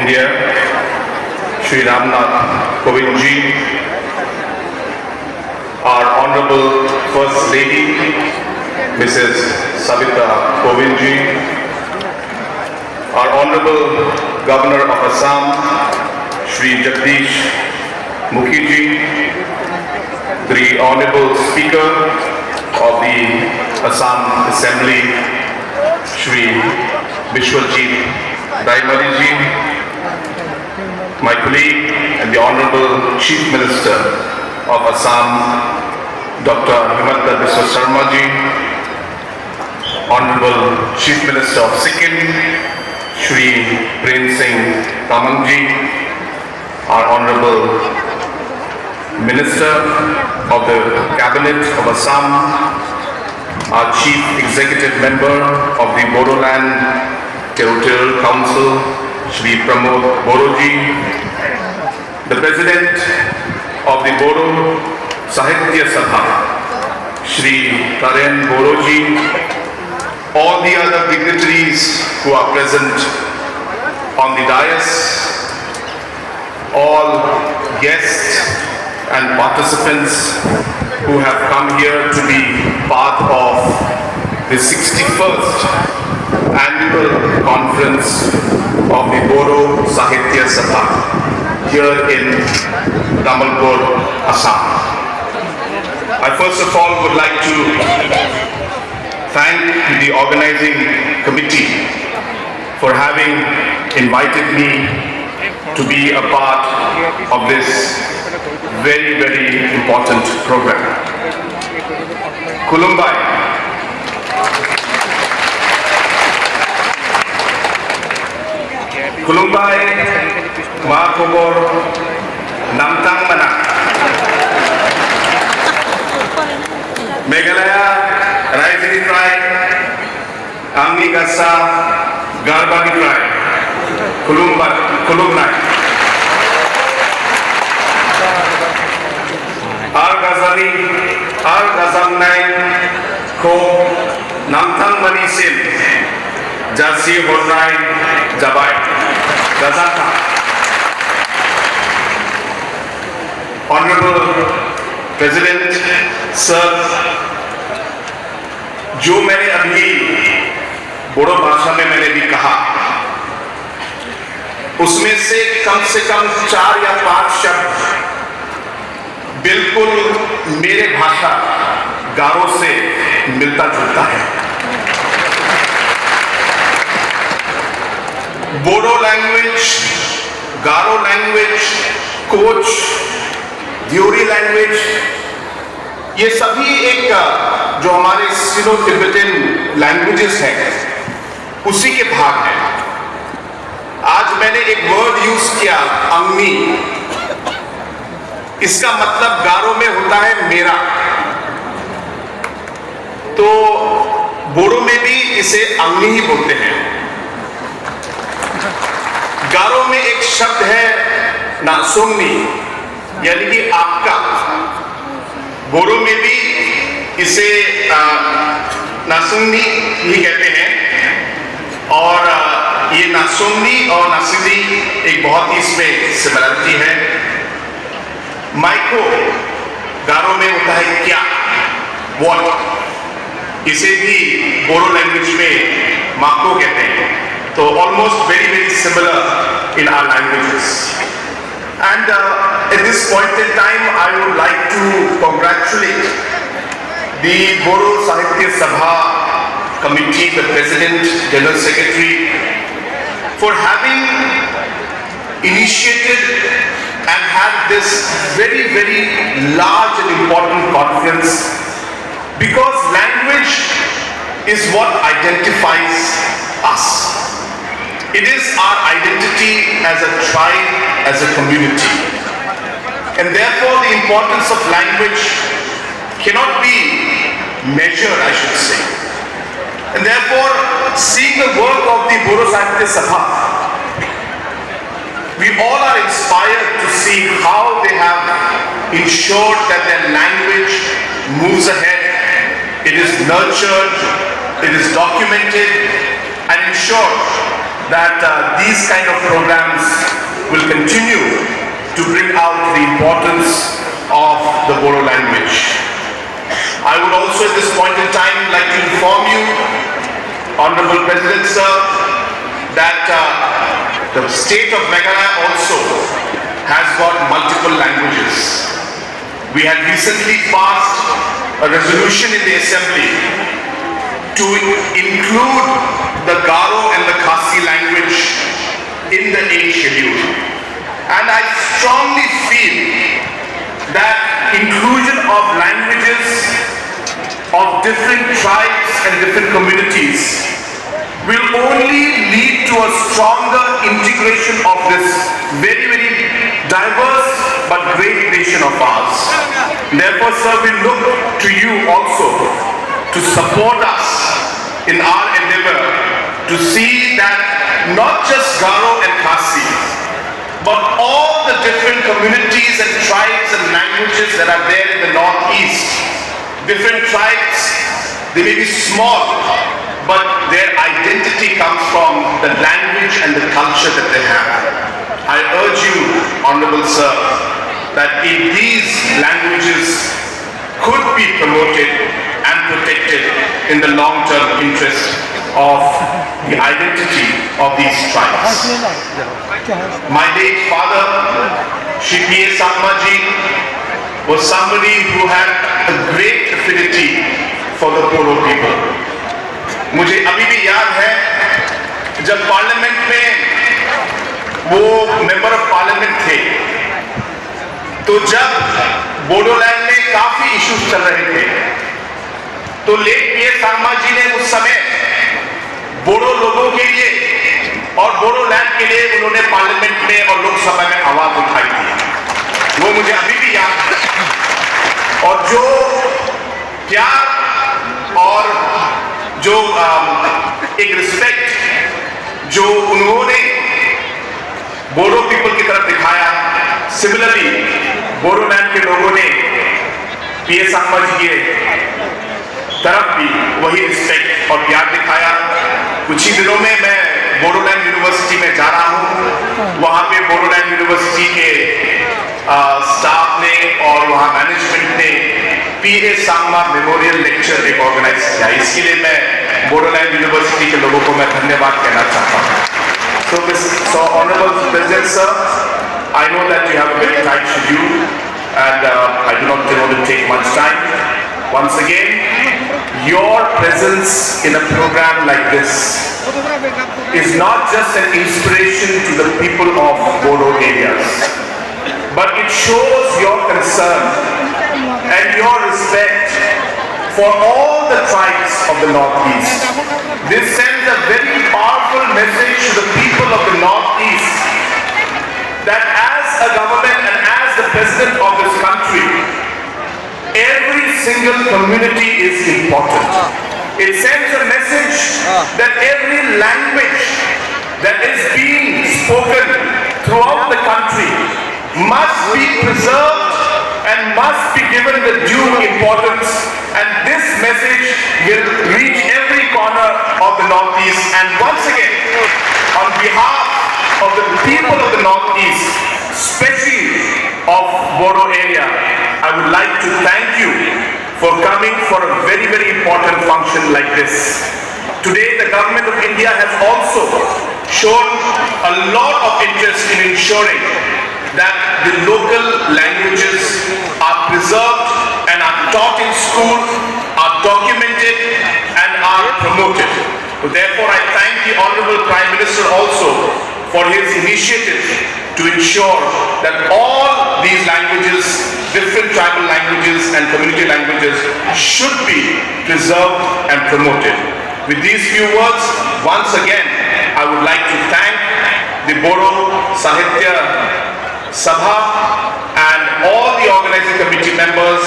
India, Shri Ramnath Kovind ji, our Honorable First Lady, Mrs. Savita Kovind ji, our Honorable Governor of Assam, Shri Jagdish Mukhi ji, the Honorable Speaker of the Assam Assembly, Shri Vishwajit Daimari ji, my colleague and the Honorable Chief Minister of Assam, Dr. Himanta Biswa Sharma ji, Honorable Chief Minister of Sikkim, Shri Prem Singh Tamang ji, our Honorable Minister of the Cabinet of Assam, our Chief Executive Member of the Bodoland Territorial Council, Shri Pramod Bodo ji, the President of the Bodo Sahitya SABHA, Shri Karen Bodo ji, all the other dignitaries who are present on the dais, all guests and participants who have come here to be part of the 61st annual conference of the Bodo Sahitya SABHA here in Tamulpur, Assam. I first of all would like to thank the organizing committee for having invited me to be a part of this very, very important program. Kulumbai. Kulumbai, Mahakobor, Namtang Mana. Meghalaya, Raizini Tribe, Amni Gasa, Garbani Tribe, Kulumbai. Al-Ghazali, Al-Ghazamnai, Ko, Namtang Mani Sim, Jasi Hornai, Jabai, Gazaka. Honorable President, Sir, जो मैंने अभी बोडो भाषा में मैंने भी कहा, उसमें से कम 4 या 5 शब्द बिल्कुल मेरे भाषा गारो से मिलता जुलता है। बोडो लैंग्वेज, गारो लैंग्वेज, कोच, ड्यूरी लैंग्वेज, ये सभी एक जो हमारे सिनो तिब्बतन लैंग्वेजेस हैं उसी के भाग हैं। आज मैंने एक वर्ड यूज किया, अंगमी। इसका मतलब गारो में होता है मेरा, तो बोडो में भी इसे अंगमी ही बोलते हैं। गारो में एक शब्द है नासुंगनी, यानी कि आपका। बोडो में भी इसे नासुंगनी ही कहते हैं, और ये नासुंगनी और नासिंगनी एक बहुत ही इसमें सिमिलरिटी है। माइको गारो में होता है क्या, व्हाट, इसे भी बोडो लैंग्वेज में माको कहते हैं। तो almost very similar in our languages. And at this point in time, I would like to congratulate the Bodo Sahitya SABHA committee, the President, General Secretary, for having initiated and had this very large and important conference, because language is what identifies us. It is our identity as a tribe, as a community. And therefore the importance of language cannot be measured, I should say. And therefore, seeing the work of the Bodo Sahitya SABHA, we all are inspired to see how they have ensured that their language moves ahead, it is nurtured, it is documented, and ensured that these kind of programs will continue to bring out the importance of the Bodo language. I would also at this point in time like to inform you, Honorable President Sir, that the state of Meghalaya also has got multiple languages. We had recently passed a resolution in the Assembly to include the Garo and the Khasi language in the 8th schedule. And I strongly feel that inclusion of languages of different tribes and different communities will only lead to a stronger integration of this very, very diverse but great nation of ours. Therefore, sir, we look to you also to support us in our endeavor to see that not just Garo and Khasi, but all the different communities and tribes and languages that are there in the Northeast, different tribes, they may be small, but their identity comes from the language and the culture that they have. I urge you, Honorable Sir, that if these languages could be promoted and protected in the long-term interest of the identity of these tribes. My late father, Shri P.A. Sangmaji, was somebody who had a great affinity for the Bodo people. मुझे अभी भी याद है जब parliament में वो member of parliament थे, तो जब बोडोलैंड में काफी इश्यूज चल रहे थे, तो लेट पीए सांगमा जी ने उस समय बोडो लोगों के लिए और बोडोलैंड के लिए उन्होंने पार्लियामेंट में और लोकसभा में आवाज उठाई थी। वो मुझे अभी भी याद है। और जो प्यार और जो एक रिस्पेक्ट जो उन्होंने बोडो पीपल की तरफ दिखाया, सिमिलरली बोडोलैंड के लोगों ने पीए सांगमा जी के तरफ भी वही रिस्पेक्ट और प्यार दिखाया। कुछ ही दिनों में मैं बोडोलैंड यूनिवर्सिटी में जा रहा हूँ। वहाँ पे बोडोलैंड यूनिवर्सिटी के स्टाफ ने और वहाँ मैनेजमेंट ने पीए सांगमा मेमोरियल लेक्चर एक ऑर्गेनाइज किया। इसके लिए मैं बोडोलैंड यूनिवर्सिटी के लोगों को मैं धन्यवाद कहना चाहता हूँ। So Honorable President Sir, I know that you have a very tight schedule and I do not want to take much time. Once again, your presence in a program like this is not just an inspiration to the people of Bodo areas, but it shows your concern and your respect for all the tribes of the Northeast. This sends a very powerful message to the people of the Northeast that as a government and as the president of this country, every single community is important. It sends a message that every language that is being spoken throughout the country must be preserved and must be given the due importance, and this message will reach every corner of the Northeast. And once again, on behalf of the people of the Northeast, especially of Bodo area, I would like to thank you for coming for a very, very important function like this. Today, the government of India has also shown a lot of interest in ensuring that the local languages are preserved and are taught in school, are documented and are promoted. So therefore, I thank the Honorable Prime Minister also for his initiative to ensure that all these languages, different tribal languages and community languages should be preserved and promoted. With these few words, once again, I would like to thank the Bodo Sahitya SABHA and all the organizing committee members